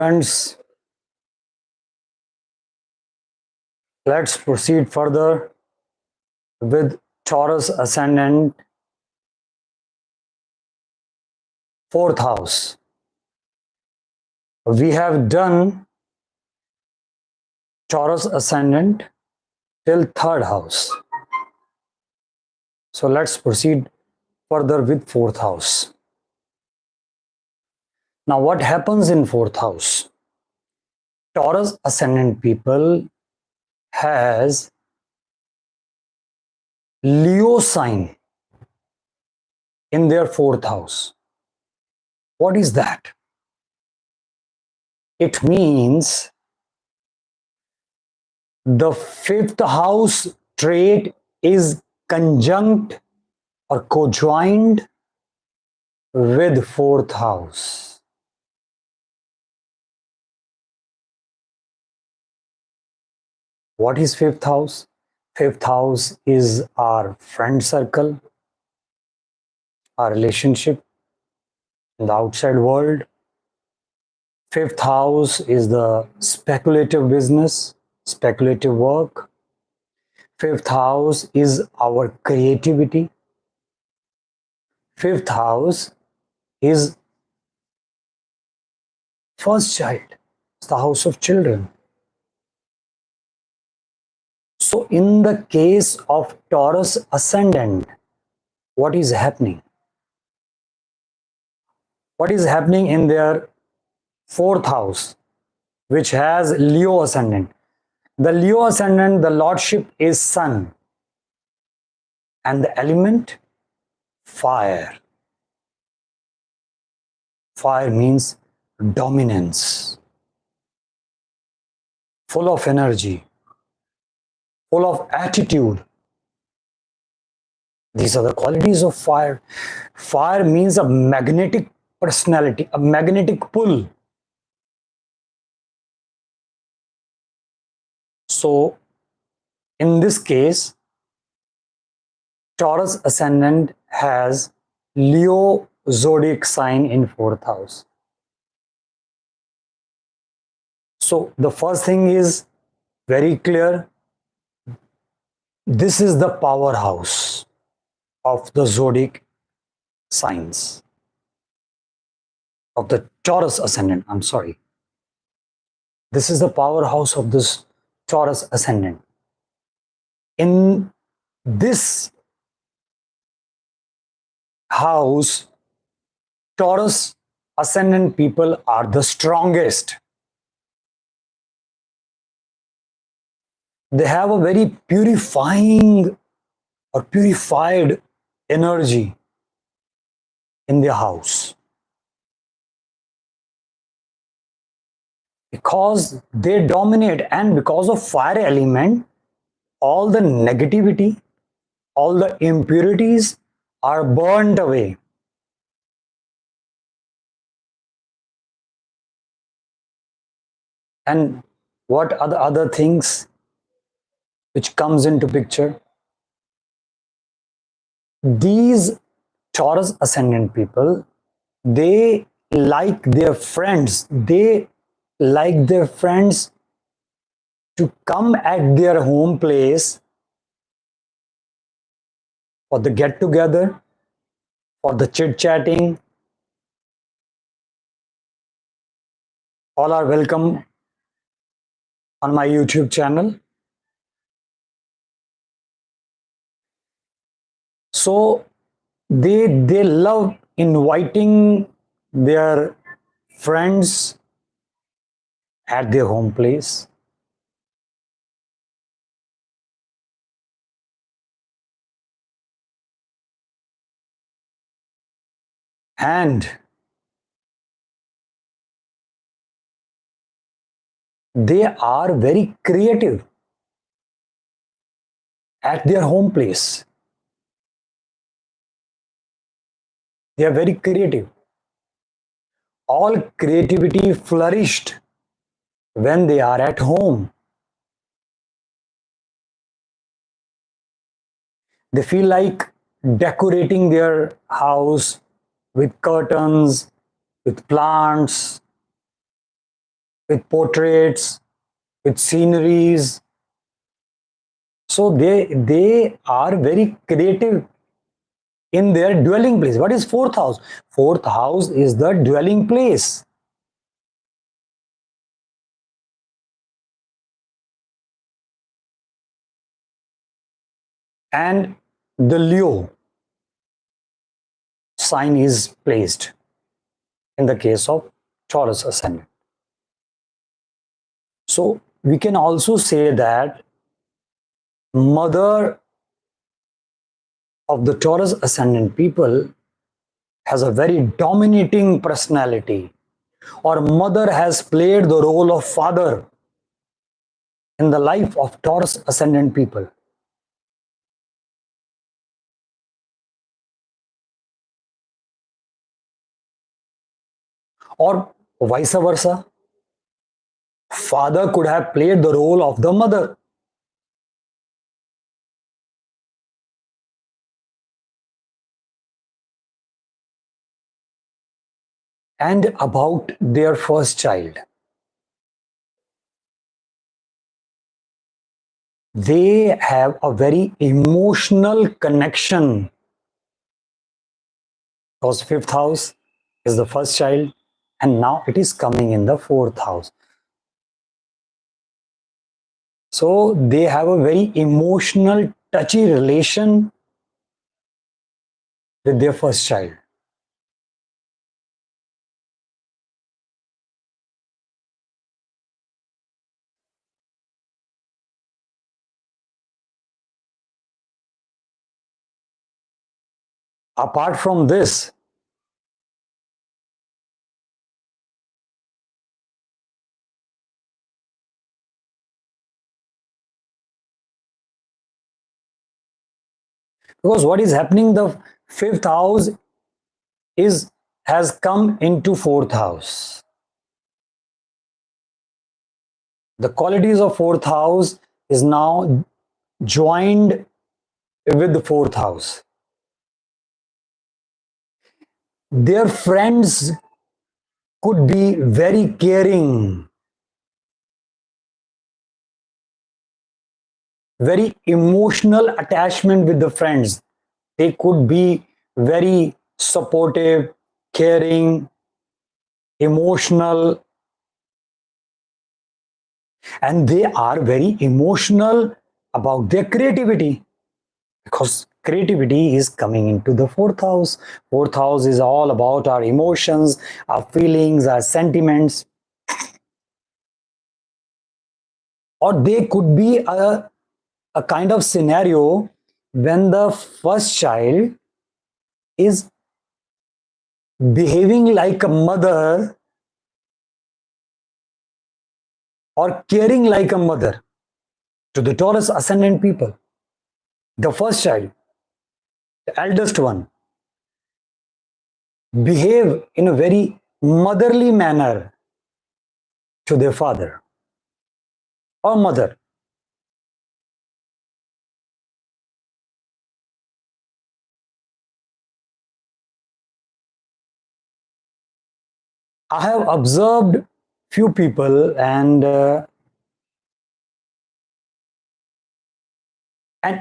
Friends, let's proceed further with Taurus Ascendant, fourth house. We have done Taurus Ascendant till third house. So let's proceed further with fourth house. Now, what happens in fourth house? Taurus Ascendant people has Leo sign in their fourth house. What is that? It means the fifth house trait is conjunct or conjoined with fourth house. What is fifth house? Fifth house is our friend circle, our relationship in the outside world. Fifth house is the speculative business, speculative work. Fifth house is our creativity. Fifth house is first child. It's the house of children. So in the case of Taurus Ascendant, what is happening? What is happening in their fourth house, which has Leo Ascendant? The Leo Ascendant, the lordship is sun, and the element fire. Fire means dominance, full of energy, full of attitude. These are the qualities of fire. Fire means a magnetic personality, a magnetic pull. So, in this case, Taurus Ascendant has Leo zodiac sign in fourth house. So, the first thing is very clear. This is the powerhouse of the zodiac signs of the Taurus Ascendant. I'm sorry. This is the powerhouse of this Taurus Ascendant. In this house, Taurus Ascendant people are the strongest. They have a very purifying or purified energy in their house. Because they dominate, and because of fire element, all the negativity, all the impurities are burnt away. And what are the other things which comes into picture? These Taurus Ascendant people, they like their friends. They like their friends to come at their home place for the get together, for the chit chatting. All are welcome on my YouTube channel. So they love inviting their friends at their home place. And they are very creative at their home place. They are very creative. All creativity flourished when they are at home. They feel like decorating their house with curtains, with plants, with portraits, with sceneries. So they are very creative in their dwelling place. What is fourth house? Fourth house is the dwelling place. And the Leo sign is placed in the case of Taurus Ascendant. So we can also say that mother of the Taurus Ascendant people has a very dominating personality, or mother has played the role of father in the life of Taurus Ascendant people. Or vice versa, father could have played the role of the mother. And about their first child, they have a very emotional connection, because fifth house is the first child and now it is coming in the fourth house. So they have a very emotional, touchy relation with their first child. Apart from this, because what is happening, the fifth house is has come into fourth house. The qualities of fourth house is now joined with the fourth house. Their friends could be very caring, very emotional attachment with the friends. They could be very supportive, caring, emotional, and they are very emotional about their creativity, because creativity is coming into the fourth house. Fourth house is all about our emotions, our feelings, our sentiments. Or they could be a kind of scenario when the first child is behaving like a mother or caring like a mother to the Taurus Ascendant people. The first child, the eldest one, behave in a very motherly manner to their father or mother. I have observed few people, and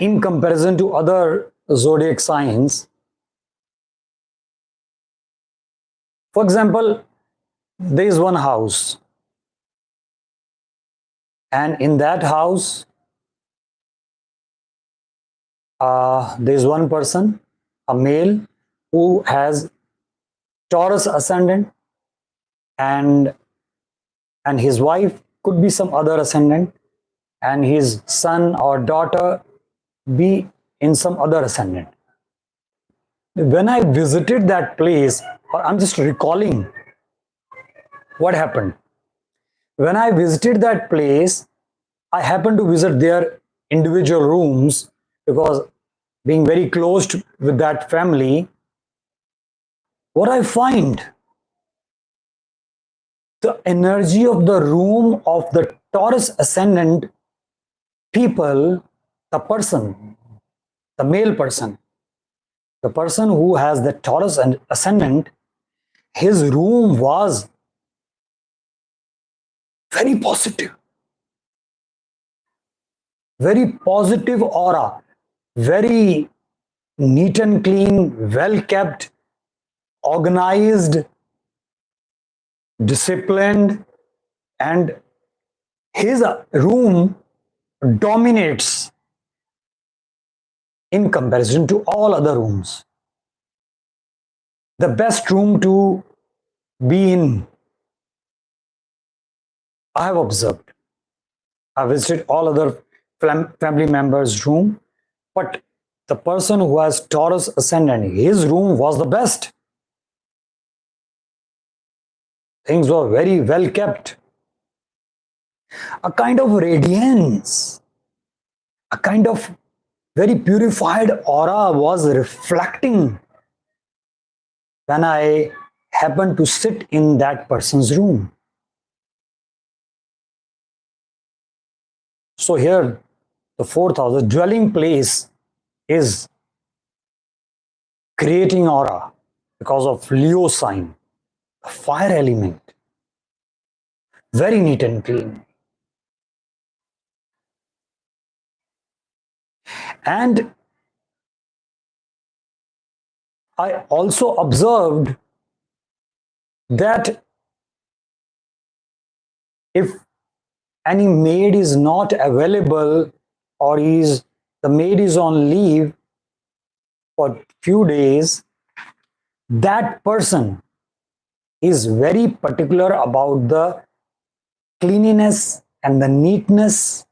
in comparison to other zodiac signs, for example, there is one house, and in that house, there is one person, a male, who has Taurus ascendant, and his wife could be some other ascendant, and his son or daughter be in some other ascendant. When I visited that place, or I'm just recalling what happened. When I visited that place, I happened to visit their individual rooms, because being very close with that family, what I find, the energy of the room of the Taurus ascendant people, the person, the male person, the person who has the Taurus ascendant, his room was Very positive aura, very neat and clean, well kept, organized, disciplined, and his room dominates in comparison to all other rooms. The best room to be in, I have observed. I visited all other family members' room, but the person who has Taurus Ascendant, his room was the best. Things were very well kept. A kind of radiance, a kind of very purified aura was reflecting when I happened to sit in that person's room. So here, the fourth house, the dwelling place, is creating aura because of Leo sign, the fire element, very neat and clean. And I also observed that if any maid is not available or the maid is on leave for few days, that person is very particular about the cleanliness and the neatness,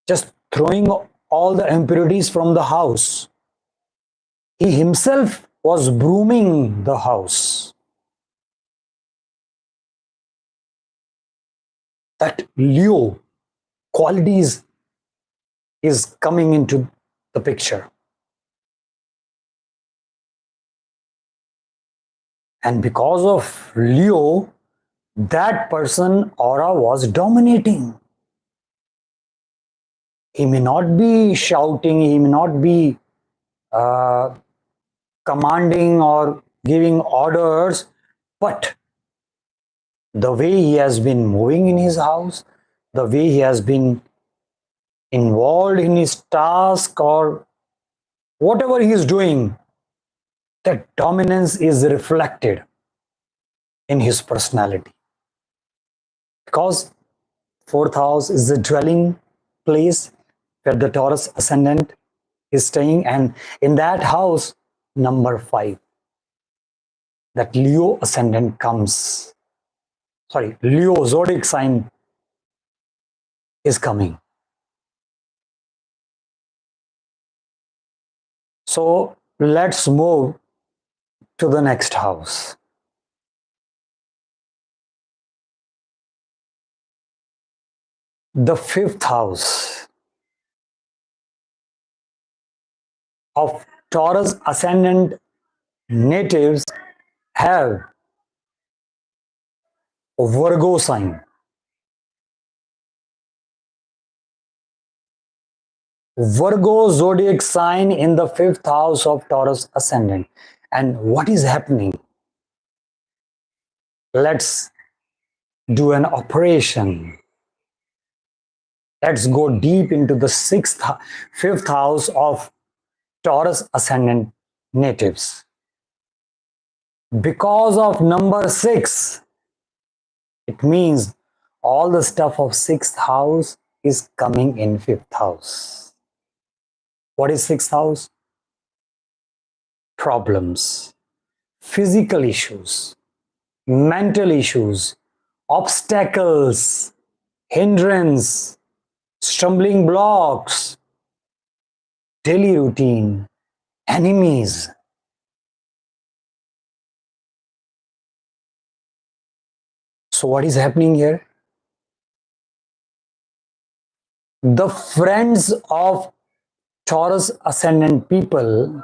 just throwing all the impurities from the house. He himself was brooming the house. That Leo qualities is coming into the picture. And because of Leo, that person aura was dominating. He may not be shouting, he may not be commanding or giving orders, but the way he has been moving in his house, the way he has been involved in his task or whatever he is doing, that dominance is reflected in his personality. Because fourth house is the dwelling place where the Taurus Ascendant is staying, and in that house, number 5, that Leo Ascendant comes. Leo zodiac sign is coming. So let's move to the next house. The 5th house of Taurus Ascendant natives have Virgo sign. Virgo zodiac sign in the 5th house of Taurus Ascendant. And what is happening? Let's do an operation. Let's go deep into the 5th house of Taurus Ascendant natives. Because of number 6, it means all the stuff of 6th house is coming in 5th house. What is 6th house? Problems, physical issues, mental issues, obstacles, hindrance, stumbling blocks, daily routine, enemies. So what is happening here? The friends of Taurus Ascendant people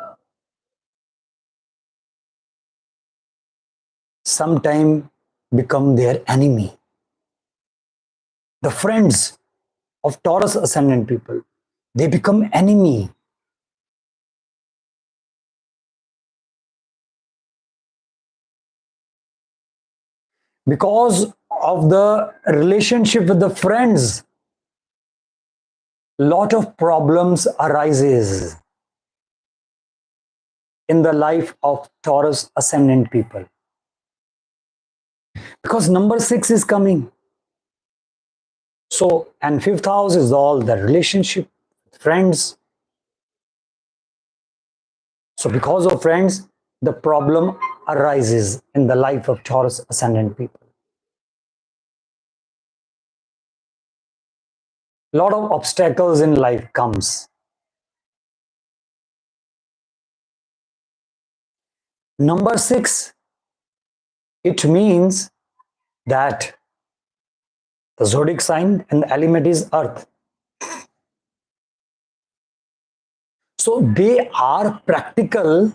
sometime become their enemy. The friends of Taurus Ascendant people, they become enemy. Because of the relationship with the friends, lot of problems arises in the life of Taurus Ascendant people. Because number 6 is coming. So, and 5th house is all the relationship, friends. So, because of friends, the problem arises in the life of Taurus Ascendant people. Lot of obstacles in life comes. Number 6, it means that the zodiac sign and the element is earth. So they are practical.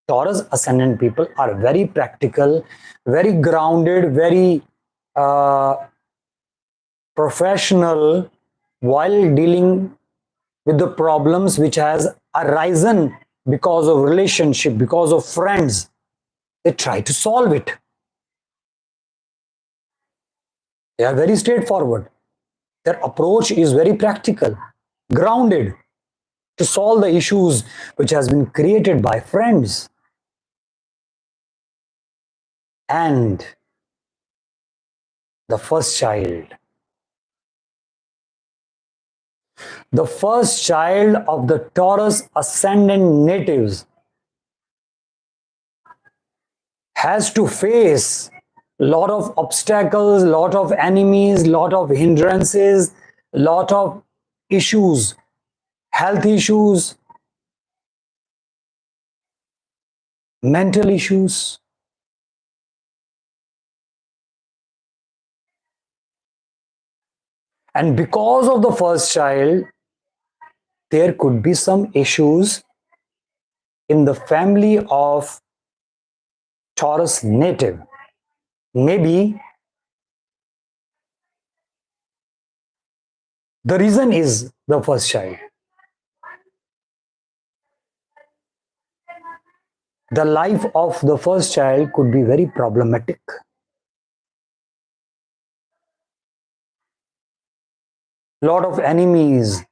Taurus Ascendant people are very practical, very grounded, very professional while dealing with the problems which has arisen because of relationship, because of friends. They try to solve it. They are very straightforward. Their approach is very practical, grounded to solve the issues which has been created by friends. And the first child. The first child of the Taurus Ascendant natives has to face lot of obstacles, lot of enemies, lot of hindrances, lot of issues, health issues, mental issues. And because of the first child, there could be some issues in the family of Taurus native. Maybe the reason is the first child. The life of the first child could be very problematic. Lot of enemies,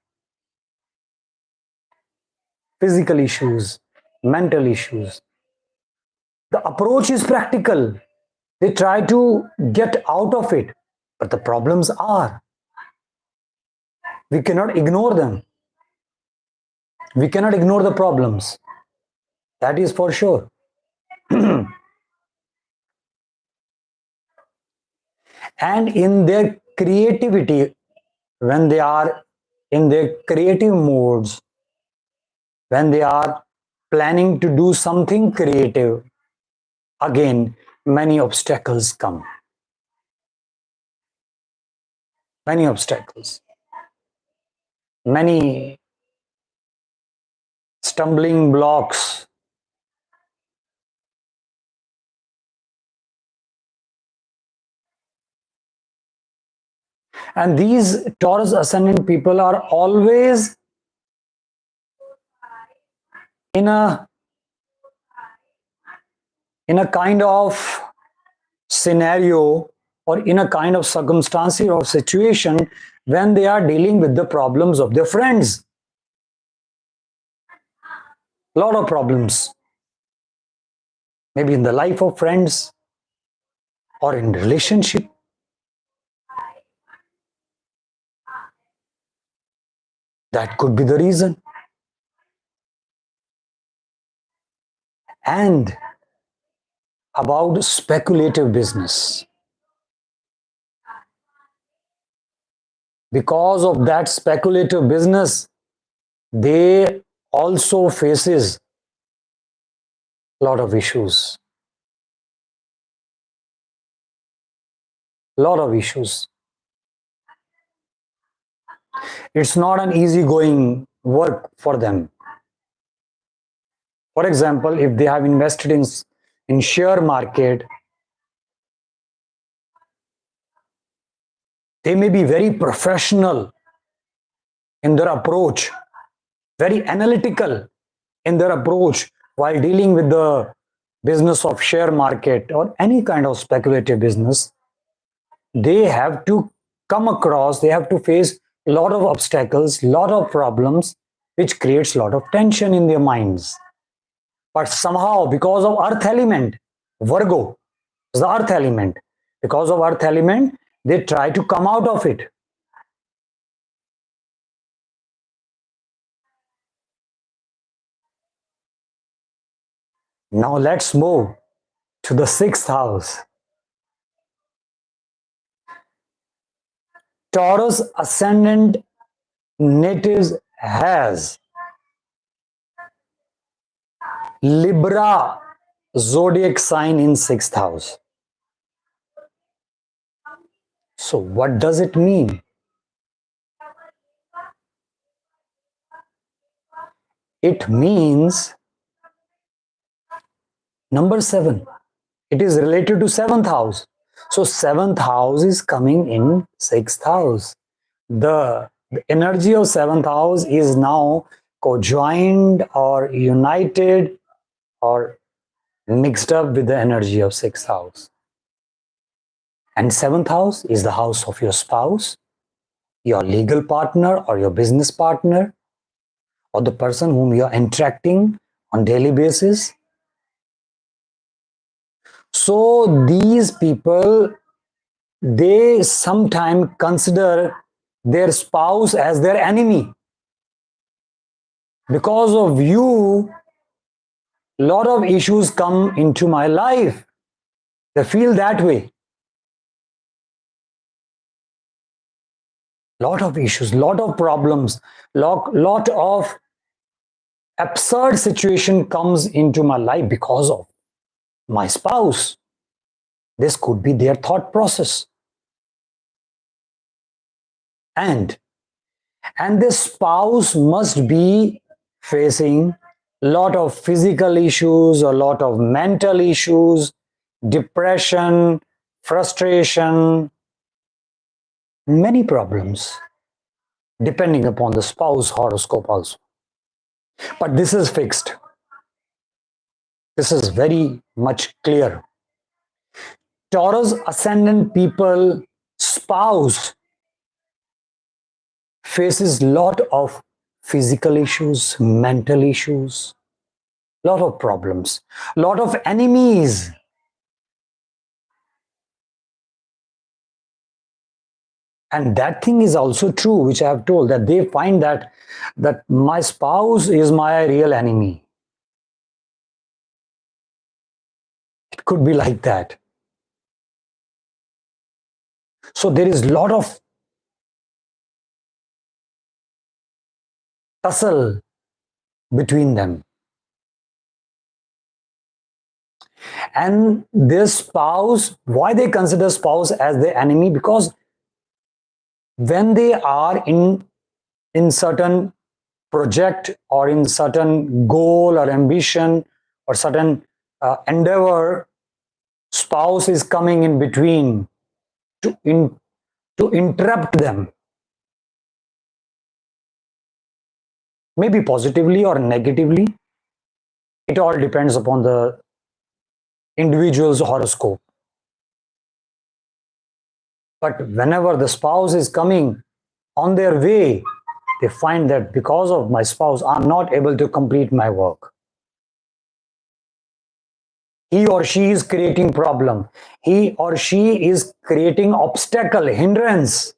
physical issues, mental issues. The approach is practical. They try to get out of it, but the problems are. We cannot ignore them. We cannot ignore the problems. That is for sure. And in their creativity, when they are in their creative modes, when they are planning to do something creative, again, many obstacles come. Many obstacles. Many stumbling blocks. And these Taurus Ascendant people are always in a kind of scenario or in a kind of circumstance or situation when they are dealing with the problems of their friends. Lot of problems. Maybe in the life of friends or in relationship. That could be the reason. And about speculative business. Because of that speculative business, they also faces a lot of issues. Lot of issues. It's not an easygoing work for them. For example, if they have invested in share market, they may be very professional in their approach, very analytical in their approach while dealing with the business of share market or any kind of speculative business, they have to they have to face a lot of obstacles, lot of problems, which creates a lot of tension in their minds. But somehow, because of earth element, Virgo is the earth element, because of earth element, they try to come out of it. Now let's move to the sixth house. Taurus ascendant natives has Libra zodiac sign in sixth house. So what does it mean? It means number 7. It is related to seventh house. So seventh house is coming in sixth house. The energy of seventh house is now conjoined or united or mixed up with the energy of sixth house. And seventh house is the house of your spouse, your legal partner or your business partner, or the person whom you are interacting on daily basis. So these people, they sometimes consider their spouse as their enemy. Because of you, a lot of issues come into my life. They feel that way. Lot of issues, lot of problems, lot of absurd situation comes into my life because of my spouse. This could be their thought process. And this spouse must be facing a lot of physical issues, a lot of mental issues, depression, frustration, many problems, depending upon the spouse horoscope also. But this is fixed. This is very much clear. Taurus ascendant people, spouse faces lot of physical issues, mental issues, lot of problems, lot of enemies. And that thing is also true, which I have told, that they find that my spouse is my real enemy. It could be like that. So there is a lot of tussle between them. And this spouse, why they consider spouse as their enemy? Because when they are in certain project or in certain goal or ambition or certain endeavor, spouse is coming in between to interrupt them, maybe positively or negatively. It all depends upon the individual's horoscope. But whenever the spouse is coming on their way, they find that because of my spouse, I'm not able to complete my work. He or she is creating problem. He or she is creating obstacle, hindrance.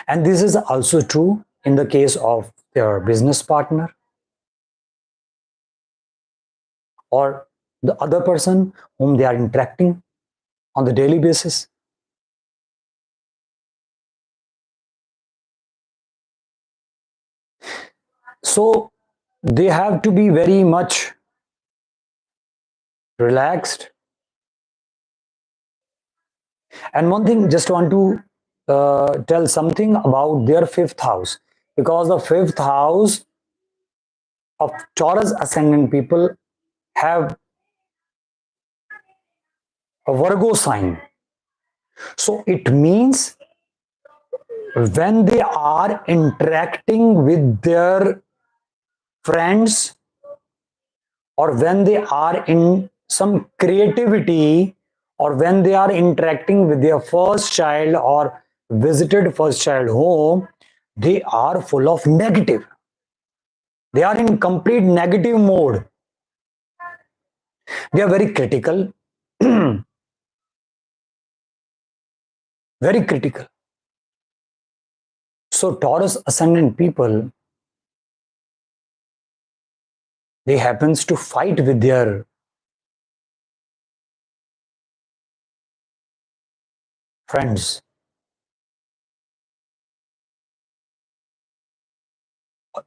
And this is also true in the case of their business partner or the other person whom they are interacting on the daily basis. So they have to be very much relaxed. And one thing, just want to tell something about their fifth house, because the fifth house of Taurus ascendant people have a Virgo sign. So it means when they are interacting with their friends, or when they are in some creativity, or when they are interacting with their first child or visited first child home, they are full of negative. They are in complete negative mode. They are very critical, very critical. So Taurus ascendant people, they happens to fight with their friends.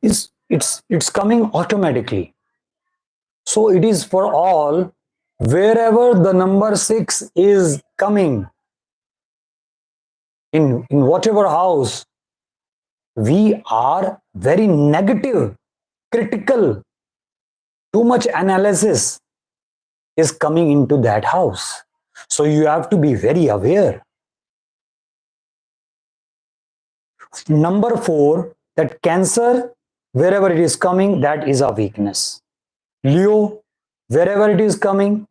It's coming automatically. So it is for all. Wherever the number 6 is coming, in whatever house, we are very negative, critical, too much analysis is coming into that house. So you have to be very aware. Number 4, that Cancer, wherever it is coming, that is a weakness. Leo, wherever it is coming,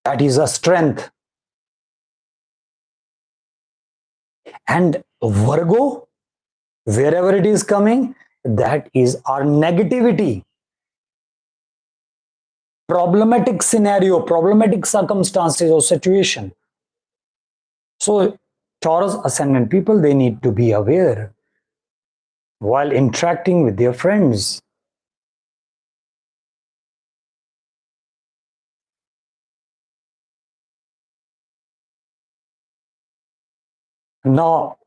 that is a strength. And Virgo, wherever it is coming, that is our negativity. Problematic scenario, problematic circumstances or situation. So Taurus ascendant people, they need to be aware while interacting with their friends. Now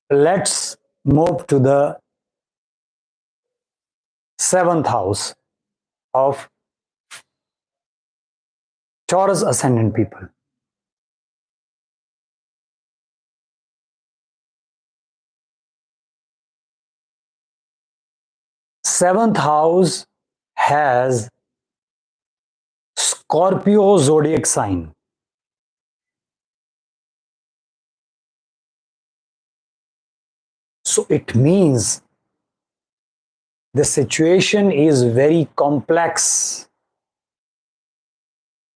let's move to the 7th house of Taurus ascendant people. Seventh house has Scorpio zodiac sign. So it means the situation is very complex.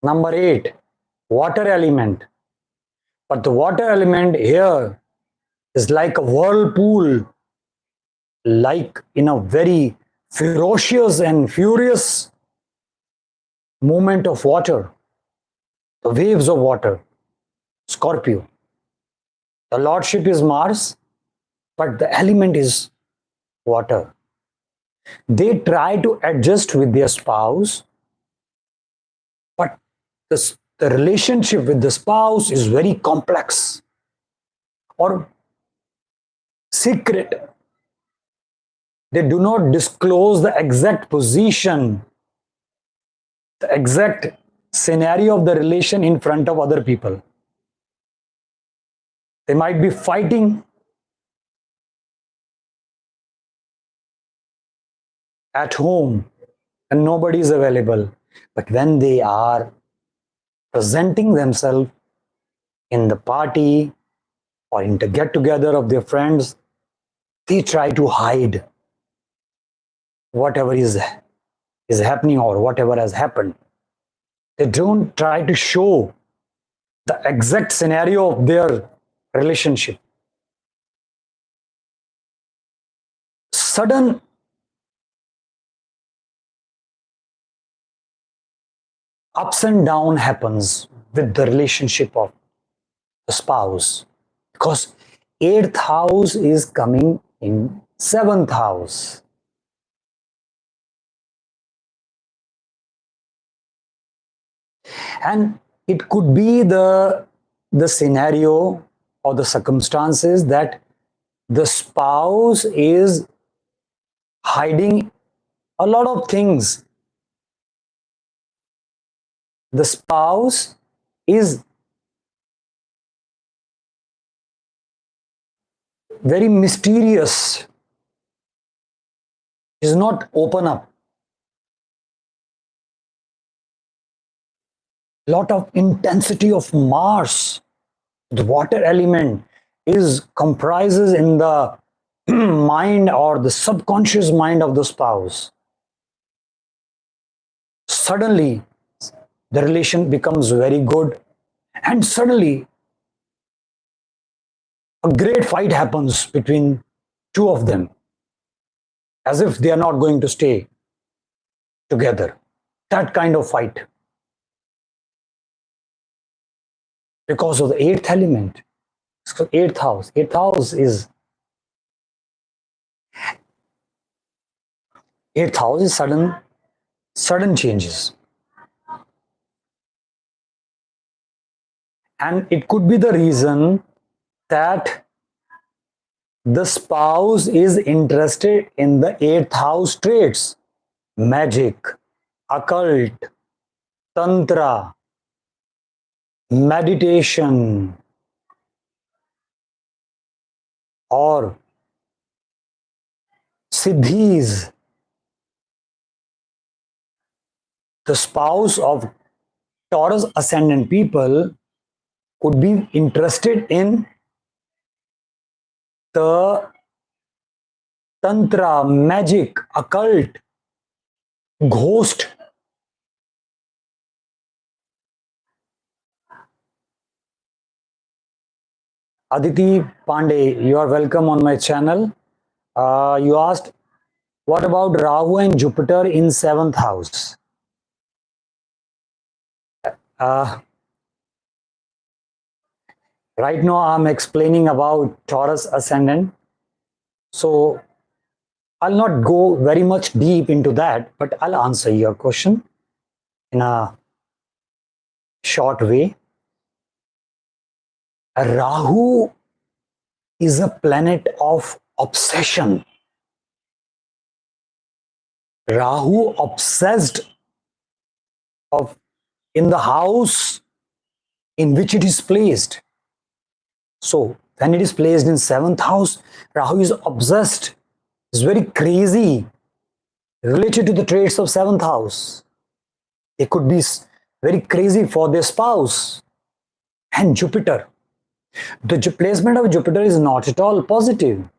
Number 8, water element. But the water element here is like a whirlpool, like in a very ferocious and furious movement of water, the waves of water. Scorpio. The lordship is Mars, but the element is water. They try to adjust with their spouse, but the relationship with the spouse is very complex or secret. They do not disclose the exact position, the exact scenario of the relation in front of other people. They might be fighting at home and nobody is available. But when they are presenting themselves in the party or in the get together of their friends, they try to hide whatever is happening or whatever has happened. They don't try to show the exact scenario of their relationship. Sudden ups and down happens with the relationship of the spouse, because 8th house is coming in 7th house. And it could be the scenario or the circumstances that the spouse is hiding a lot of things. The spouse is very mysterious, is not open up. Lot of intensity of Mars, the water element, is comprises in the mind or the subconscious mind of the spouse, suddenly the relation becomes very good, and suddenly a great fight happens between two of them, as if they are not going to stay together. That kind of fight, because of the eighth element. So eighth house. Eighth house is sudden changes. And it could be the reason that the spouse is interested in the eighth house traits: magic, occult, tantra, meditation, or siddhis. The spouse of Taurus Ascendant people could be interested in the tantra, magic, occult, ghost. Aditi Pandey, you are welcome on my channel. You asked, what about Rahu and Jupiter in seventh house? Uh, right now, I'm explaining about Taurus Ascendant. So I'll not go very much deep into that, but I'll answer your question in a short way. Rahu is a planet of obsession. Rahu obsessed of in the house in which it is placed. So when it is placed in seventh house, Rahu is obsessed, is very crazy, related to the traits of seventh house. They could be very crazy for their spouse. And Jupiter, the placement of Jupiter is not at all positive.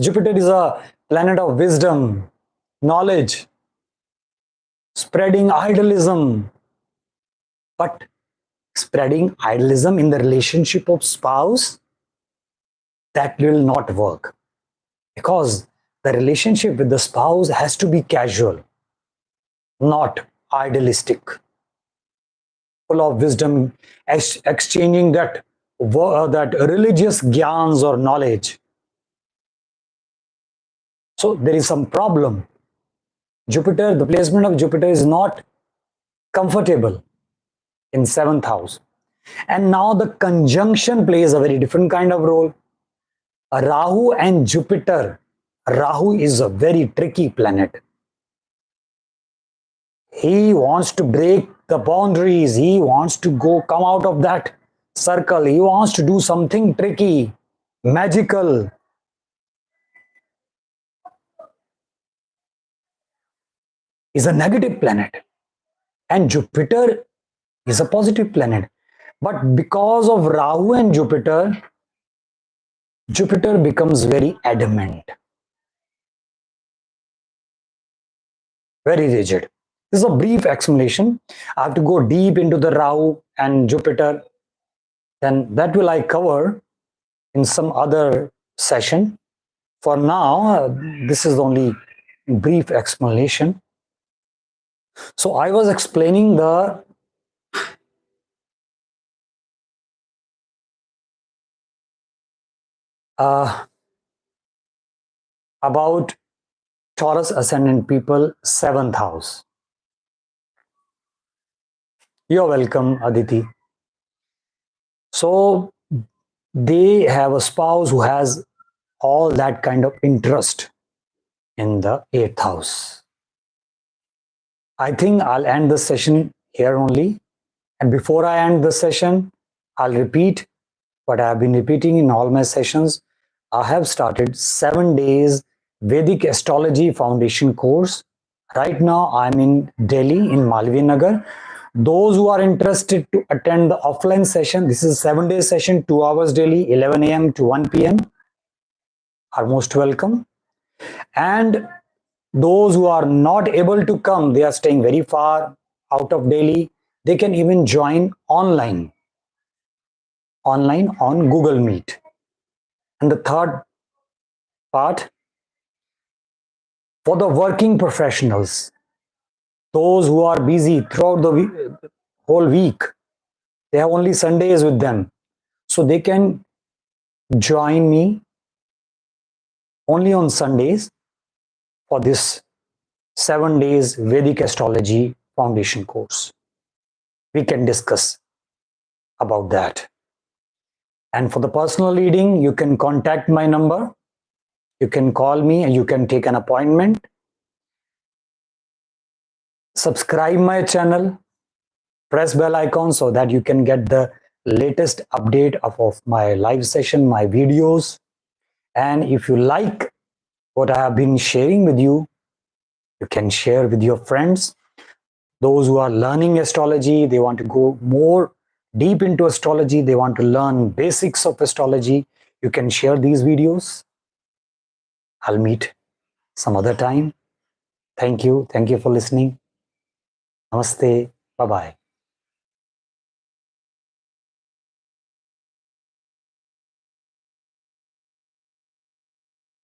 Jupiter is a planet of wisdom, knowledge, spreading idealism. But spreading idealism in the relationship of spouse, that will not work, because the relationship with the spouse has to be casual, not idealistic, full of wisdom, exchanging that religious gyans or knowledge. So there is some problem. Jupiter, the placement of Jupiter is not comfortable in seventh house. And now the conjunction plays a very different kind of role. Rahu and Jupiter. Rahu is a very tricky planet. He wants to break the boundaries. He wants to come out of that circle. He wants to do something tricky, magical. Is a negative planet. And Jupiter is a positive planet. But because of Rahu and Jupiter, Jupiter becomes very adamant, very rigid. This is a brief explanation. I have to go deep into the Rahu and Jupiter. Then that will I cover in some other session. For now, this is only brief explanation. So I was explaining the about Taurus Ascendant people, seventh house. You're welcome, Aditi. So they have a spouse who has all that kind of interest in the eighth house. I think I'll end the session here only. And before I end the session, I'll repeat what I have been repeating in all my sessions. I have started 7 days Vedic Astrology Foundation course. Right now, I'm in Delhi, in Malvi Nagar. Those who are interested to attend the offline session, this is a 7-day session, 2 hours daily, 11 a.m. to 1 p.m. are most welcome. And those who are not able to come, they are staying very far out of Delhi, they can even join online on Google Meet. And the third part, for the working professionals, those who are busy throughout the whole week, they have only Sundays with them, so they can join me only on Sundays for this 7 days Vedic Astrology Foundation course. We can discuss about that. And for the personal reading, you can contact my number. You can call me and you can take an appointment. Subscribe my channel. Press bell icon so that you can get the latest update of my live session, my videos. And if you like what I have been sharing with you, you can share with your friends. Those who are learning astrology, they want to go more deep into astrology, they want to learn basics of astrology, you can share these videos. I'll meet some other time. Thank you for listening. Namaste. Bye bye.